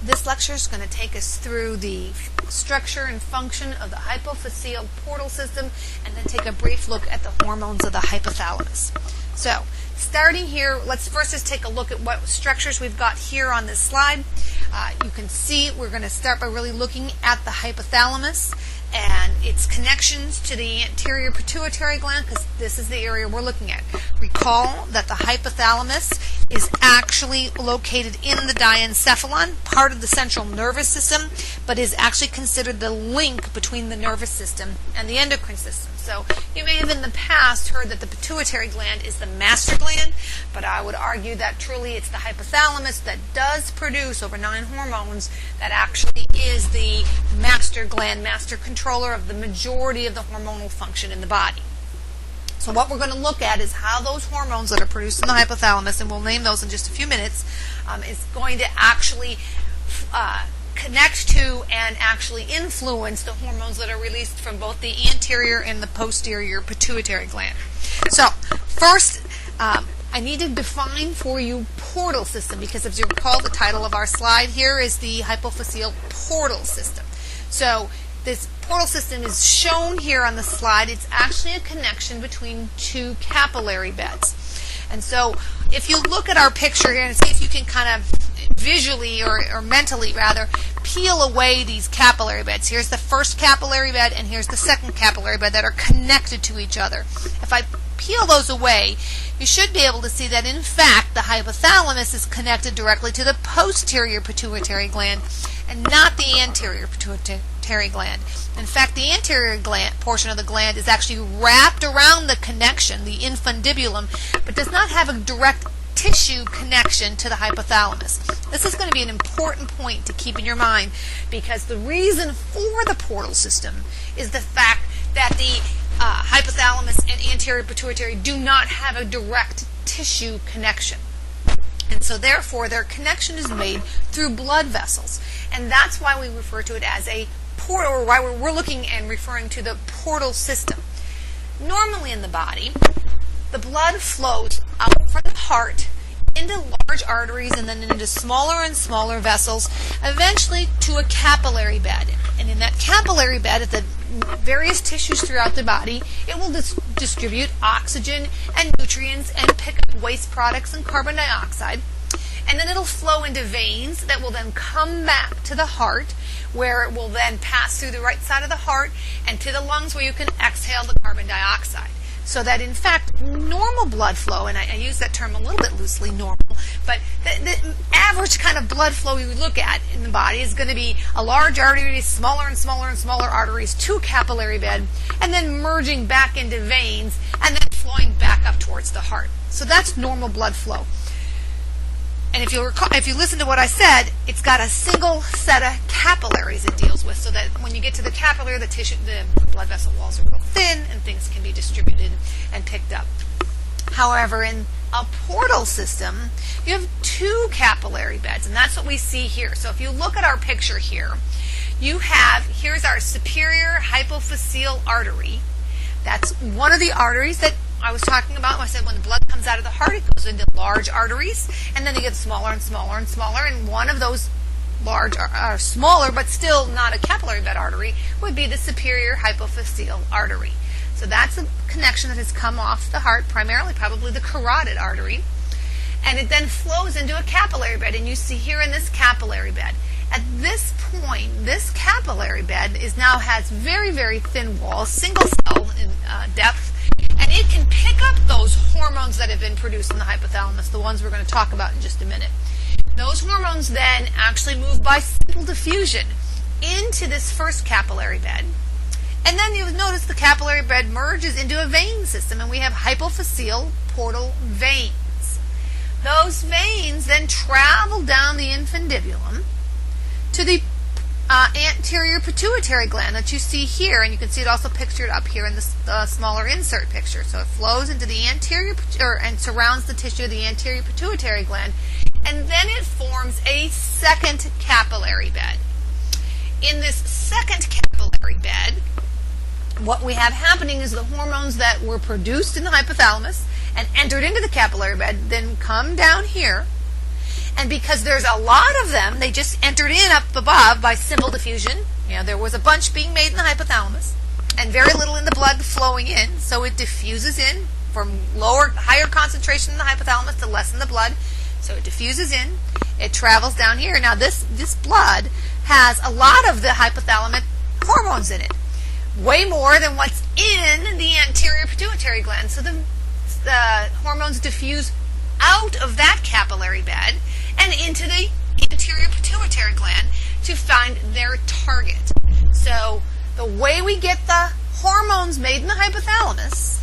This lecture is going to take us through the structure and function of the hypophyseal portal system and then take a brief look at the hormones of the hypothalamus. So, starting here, let's first just take a look at what structures we've got here on this slide. You can see we're going to start by really looking at the hypothalamus and its connections to the anterior pituitary gland, because this is the area we're looking at. Recall that the hypothalamus is actually located in the diencephalon, part of the central nervous system, but is actually considered the link between the nervous system and the endocrine system. So you may have in the past heard that the pituitary gland is the master gland, but I would argue that truly it's the hypothalamus that does produce over 9 hormones that actually is the master gland, master controller of the majority of the hormonal function in the body. So what we're going to look at is how those hormones that are produced in the hypothalamus, and we'll name those in just a few minutes, is going to actually connect to and actually influence the hormones that are released from both the anterior and the posterior pituitary gland. So first, I need to define for you portal system, because as you recall, the title of our slide here is the hypophyseal portal system. So this portal system is shown here on the slide. It's actually a connection between 2 capillary beds. And so if you look at our picture here and see if you can kind of visually or mentally rather peel away these capillary beds. Here's the first capillary bed and here's the second capillary bed that are connected to each other. If I peel those away, you should be able to see that in fact the hypothalamus is connected directly to the posterior pituitary gland and not the anterior pituitary gland. In fact, the anterior gland portion of the gland is actually wrapped around the connection, the infundibulum, but does not have a direct tissue connection to the hypothalamus. This is going to be an important point to keep in your mind, because the reason for the portal system is the fact that the hypothalamus and anterior pituitary do not have a direct tissue connection. And so therefore their connection is made through blood vessels. And that's why we refer to it as a portal, or why we're looking and referring to the portal system. Normally in the body, the blood flows out from the heart into large arteries and then into smaller and smaller vessels, eventually to a capillary bed. And in that capillary bed, at the various tissues throughout the body, it will distribute oxygen and nutrients and pick up waste products and carbon dioxide. And then it'll flow into veins that will then come back to the heart, where it will then pass through the right side of the heart and to the lungs, where you can exhale the carbon dioxide. So that in fact normal blood flow, and I use that term a little bit loosely, normal, but the average kind of blood flow you look at in the body is going to be a large artery, smaller and smaller and smaller arteries, to a capillary bed, and then merging back into veins, and then flowing back up towards the heart. So that's normal blood flow. And if you listen to what I said, it's got a single set of capillaries it deals with, so that when you get to the capillary, the blood vessel walls are real thin and things can be distributed and picked up. However, in a portal system, you have 2 capillary beds, and that's what we see here. So if you look at our picture here, here's our superior hypophyseal artery. That's one of the arteries that I was talking about when I said when the blood comes out of the heart, it goes into large arteries, and then they get smaller and smaller and smaller, and one of those large, smaller, but still not a capillary bed artery, would be the superior hypophyseal artery. So that's a connection that has come off the heart, primarily probably the carotid artery, and it then flows into a capillary bed, and you see here in this capillary bed. At this point, this capillary bed has very, very thin walls, single cell in depth, and it can pick up those hormones that have been produced in the hypothalamus, the ones we're going to talk about in just a minute. Those hormones then actually move by simple diffusion into this first capillary bed. And then you'll notice the capillary bed merges into a vein system, and we have hypophyseal portal veins. Those veins then travel down the infundibulum to the anterior pituitary gland that you see here, and you can see it also pictured up here in the smaller insert picture. So it flows into the anterior and surrounds the tissue of the anterior pituitary gland, and then it forms a second capillary bed. In this second capillary bed, what we have happening is the hormones that were produced in the hypothalamus and entered into the capillary bed then come down here, And because there's a lot of them, they just entered in up above by simple diffusion. There was a bunch being made in the hypothalamus and very little in the blood flowing in, so it diffuses in from higher concentration in the hypothalamus to less in the blood. So it diffuses in, it travels down here. Now this blood has a lot of the hypothalamic hormones in it, way more than what's in the anterior pituitary gland. So the hormones diffuse out of that capillary bed and into the anterior pituitary gland to find their target. So the way we get the hormones made in the hypothalamus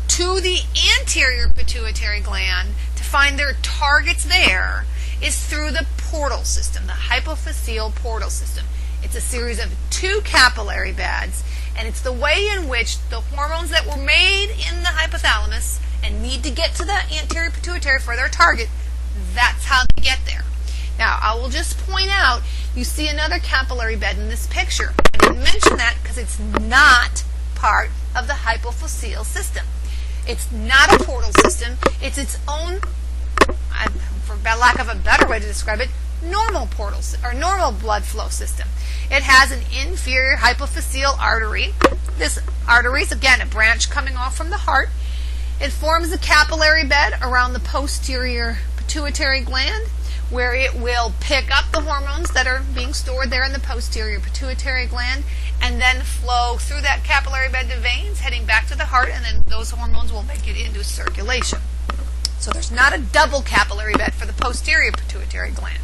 to the anterior pituitary gland to find their targets there is through the portal system, the hypophyseal portal system. It's a series of 2 capillary beds, and it's the way in which the hormones that were made in the hypothalamus and need to get to the anterior pituitary for their target, that's how they get there. Now, I will just point out, you see another capillary bed in this picture. I didn't mention that because it's not part of the hypophyseal system. It's not a portal system. It's its own, for lack of a better way to describe it, normal portal or normal blood flow system. It has an inferior hypophyseal artery. This artery is, again, a branch coming off from the heart. It forms a capillary bed around the posterior pituitary gland, where it will pick up the hormones that are being stored there in the posterior pituitary gland and then flow through that capillary bed to veins heading back to the heart, and then those hormones will make it into circulation. So there's not a double capillary bed for the posterior pituitary gland.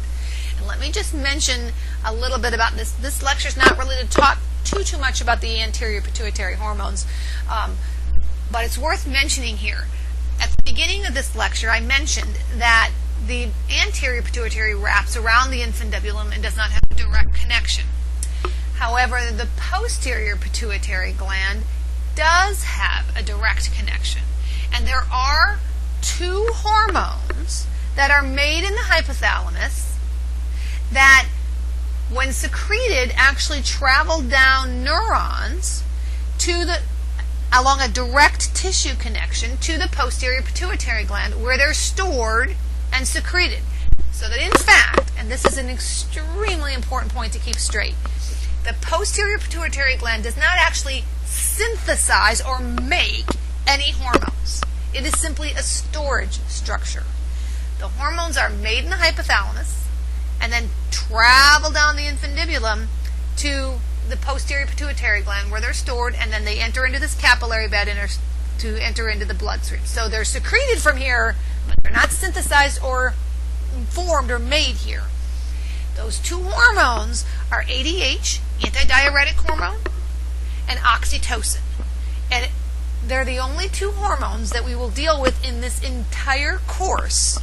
And let me just mention a little bit about this. This lecture is not really to talk too much about the anterior pituitary hormones, but it's worth mentioning here. At the beginning of this lecture, I mentioned that the anterior pituitary wraps around the infundibulum and does not have a direct connection. However, the posterior pituitary gland does have a direct connection. And there are 2 hormones that are made in the hypothalamus that, when secreted, actually travel down neurons along a direct tissue connection to the posterior pituitary gland, where they're stored and secreted. So that in fact, and this is an extremely important point to keep straight, the posterior pituitary gland does not actually synthesize or make any hormones. It is simply a storage structure. The hormones are made in the hypothalamus and then travel down the infundibulum to the posterior pituitary gland, where they're stored, and then they enter into this capillary bed to enter into the bloodstream. So they're secreted from here, but they're not synthesized or formed or made here. Those 2 hormones are ADH, antidiuretic hormone, and oxytocin. And they're the only 2 hormones that we will deal with in this entire course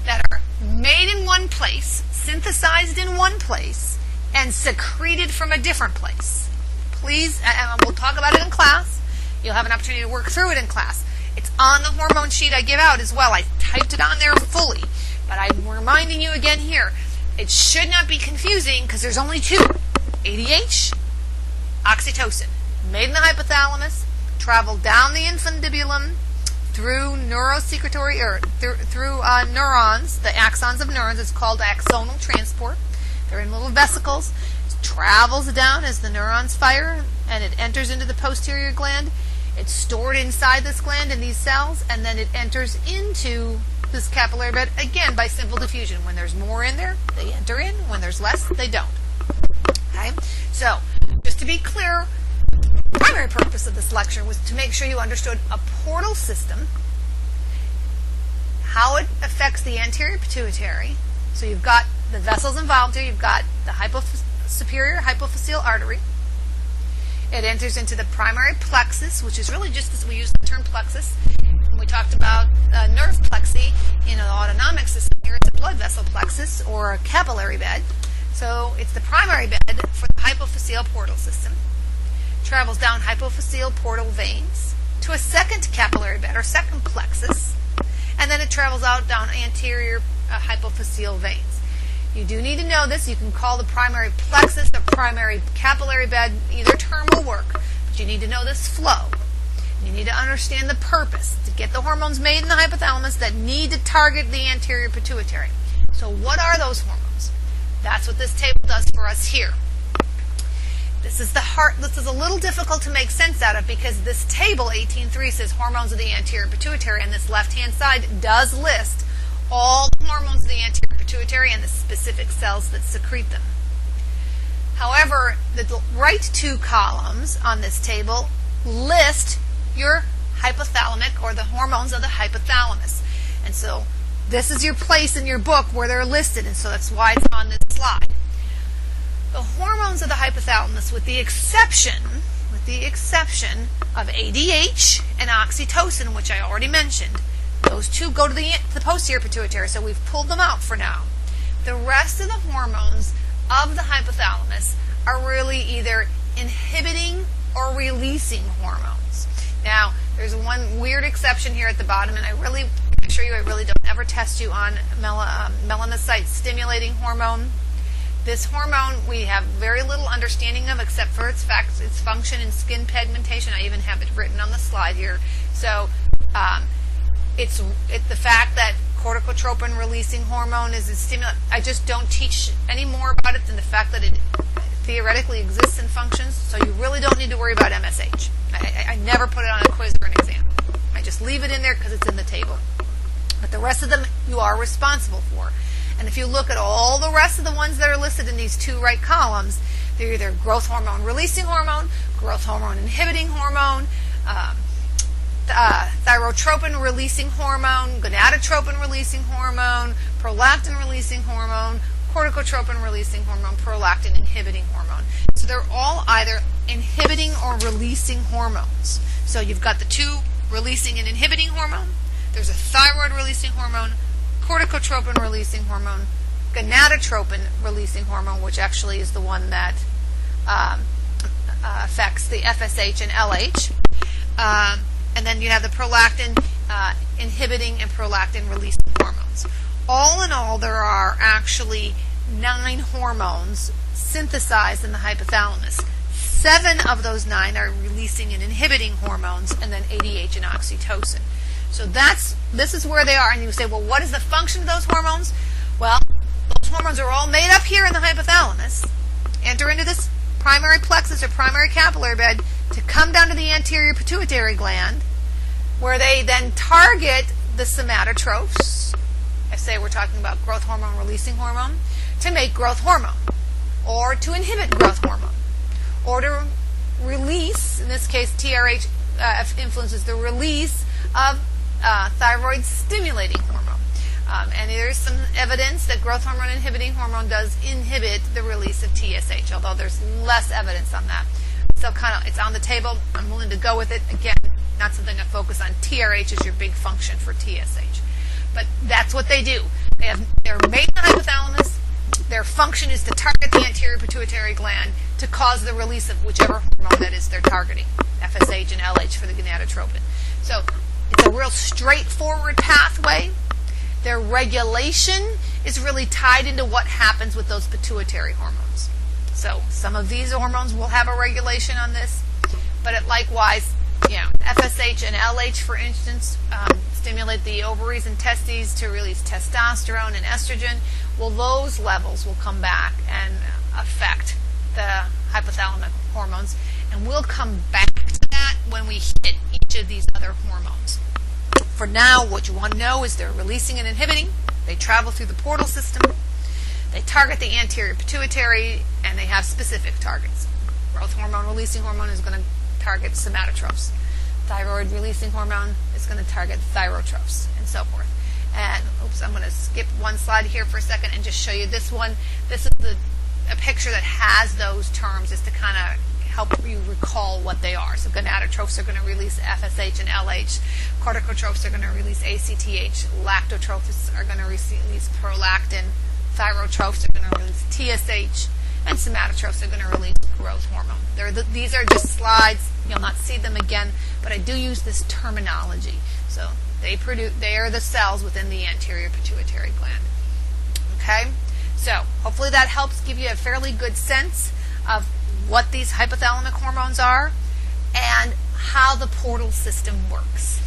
that are made in one place, synthesized in one place, and secreted from a different place. Please, and we'll talk about it in class. You'll have an opportunity to work through it in class. It's on the hormone sheet I give out as well. I typed it on there fully. But I'm reminding you again here, it should not be confusing because there's only 2. ADH, oxytocin. Made in the hypothalamus, travel down the infundibulum through neurosecretory, or through neurons, the axons of neurons. It's called axonal transport. They're in little vesicles. It travels down as the neurons fire, and it enters into the posterior gland. It's stored inside this gland in these cells, and then it enters into this capillary bed, again, by simple diffusion. When there's more in there, they enter in. When there's less, they don't. Okay? So, just to be clear, the primary purpose of this lecture was to make sure you understood a portal system, how it affects the anterior pituitary. So you've got the vessels involved here. You've got the superior hypophyseal artery. It enters into the primary plexus, which is really just as we use the term plexus. When we talked about nerve plexi in an autonomic system, here it's a blood vessel plexus or a capillary bed. So it's the primary bed for the hypophyseal portal system. Travels down hypophyseal portal veins to a second capillary bed or second plexus, and then it travels out down anterior hypophyseal veins. You do need to know this. You can call the primary plexus the primary capillary bed. Either term will work, but you need to know this flow. You need to understand the purpose to get the hormones made in the hypothalamus that need to target the anterior pituitary. So what are those hormones? That's what this table does for us here. This is a little difficult to make sense out of because this table, 18.3, says hormones of the anterior pituitary, and this left-hand side does list all the hormones of the anterior pituitary and the specific cells that secrete them. However, the right two columns on this table list your hypothalamic, or the hormones of the hypothalamus. And so this is your place in your book where they're listed, and so that's why it's on this slide. The hormones of the hypothalamus, with the exception of ADH and oxytocin, which I already mentioned, those two go to the posterior pituitary, so we've pulled them out for now. The rest of the hormones of the hypothalamus are really either inhibiting or releasing hormones. Now, there's one weird exception here at the bottom, and I assure you I really don't ever test you on melanocyte-stimulating hormone. This hormone we have very little understanding of except for its function in skin pigmentation. I even have it written on the slide here. So it's the fact that corticotropin-releasing hormone is a stimulant. I just don't teach any more about it than the fact that it theoretically exists and functions, so you really don't need to worry about MSH. I never put it on a quiz or an exam. I just leave it in there because it's in the table. But the rest of them you are responsible for. And if you look at all the rest of the ones that are listed in these two right columns, they're either growth hormone releasing hormone, growth hormone inhibiting hormone, thyrotropin releasing hormone, gonadotropin releasing hormone, prolactin releasing hormone, corticotropin releasing hormone, prolactin inhibiting hormone. So they're all either inhibiting or releasing hormones. So you've got the two releasing and inhibiting hormone. There's a thyroid releasing hormone, corticotropin releasing hormone, gonadotropin releasing hormone, which actually is the one that affects the FSH and LH. And then you have the prolactin inhibiting and prolactin releasing hormones. All in all, there are actually 9 hormones synthesized in the hypothalamus. 7 of those 9 are releasing and inhibiting hormones, and then ADH and oxytocin. So this is where they are. And you say, well, what is the function of those hormones? Well, those hormones are all made up here in the hypothalamus, enter into this primary plexus or primary capillary bed to come down to the anterior pituitary gland, where they then target the somatotrophs. I say we're talking about growth hormone releasing hormone, to make growth hormone, or to inhibit growth hormone, or to release, in this case TRH influences the release of thyroid stimulating hormone. And there's some evidence that growth hormone inhibiting hormone does inhibit the release of TSH, although there's less evidence on that. So it's on the table. I'm willing to go with it. Again, not something I focus on. TRH is your big function for TSH. But that's what they do. They're made in the hypothalamus. Their function is to target the anterior pituitary gland to cause the release of whichever hormone that is they're targeting, FSH and LH for the gonadotropin. So it's a real straightforward pathway. Their regulation is really tied into what happens with those pituitary hormones. So some of these hormones will have a regulation on this, but likewise, FSH and LH, for instance, stimulate the ovaries and testes to release testosterone and estrogen. Well, those levels will come back and affect the hypothalamic hormones, and we'll come back to that when we hit each of these other hormones. For now, what you want to know is they're releasing and inhibiting. They travel through the portal system. They target the anterior pituitary, and they have specific targets. Growth hormone releasing hormone is going to target somatotrophs. Thyroid releasing hormone is going to target thyrotrophs, and so forth. And I'm going to skip one slide here for a second and just show you this one. This is a picture that has those terms, just to kind of help you recall what they are. So gonadotrophs are going to release FSH and LH. Corticotrophs are going to release ACTH. Lactotrophs are going to release prolactin. Thyrotrophs are going to release TSH. And somatotrophs are going to release growth hormone. These are just slides. You'll not see them again, but I do use this terminology. So they are the cells within the anterior pituitary gland. Okay? So hopefully that helps give you a fairly good sense of what these hypothalamic hormones are and how the portal system works.